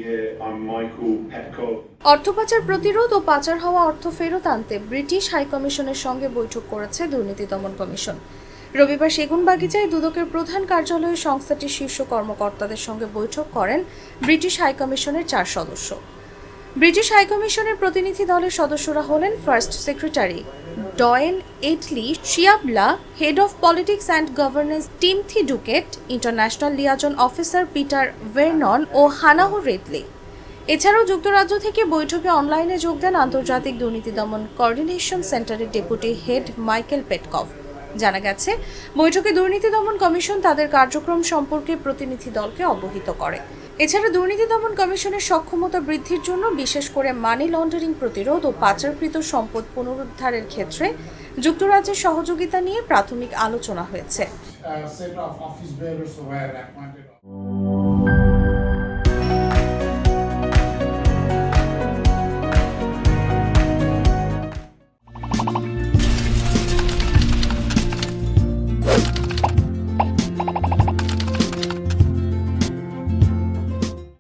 I'm Michael Petkov. অর্থ পাচার প্রতিরোধ ও পাচার হওয়া অর্থ ফেরত আনতে ব্রিটিশ হাইকমিশনের সঙ্গে বৈঠক করেছে দুর্নীতি দমন কমিশন। রবিবার সেগুনবাগিচায় দুদকের প্রধান কার্যালয়ে সংস্থাটির শীর্ষ কর্মকর্তাদের সঙ্গে বৈঠক করেন ব্রিটিশ হাইকমিশনের 4 সদস্য। ব্রিটিশ হাইকমিশনের প্রতিনিধি দলের সদস্যরা হলেন ফার্স্ট সেক্রেটারি ডয়েন এটলি শিয়াবলা, head of politics and governance Timothy Duckett, international liaison officer Peter Vernon ও হানাহো রেডলি। এছাড়াও যুক্তরাজ্য থেকে বৈঠকে অনলাইনে যোগ দেন আন্তর্জাতিক দুর্নীতি দমন কোঅর্ডিনেশন সেন্টারের ডেপুটি হেড মাইকেল পেটকভ। জানা গেছে, বৈঠকে দুর্নীতি দমন কমিশন তাদের কার্যক্রম সম্পর্কে প্রতিনিধি দলকে অবহিত করে। এছাড়া দুর্নীতি দমন কমিশনের সক্ষমতা বৃদ্ধির জন্য বিশেষ করে মানি লন্ডারিং প্রতিরোধ ও পাচারকৃত সম্পদ পুনরুদ্ধারের ক্ষেত্রে যুক্তরাজ্যের সহযোগিতা নিয়ে প্রাথমিক আলোচনা হয়েছে।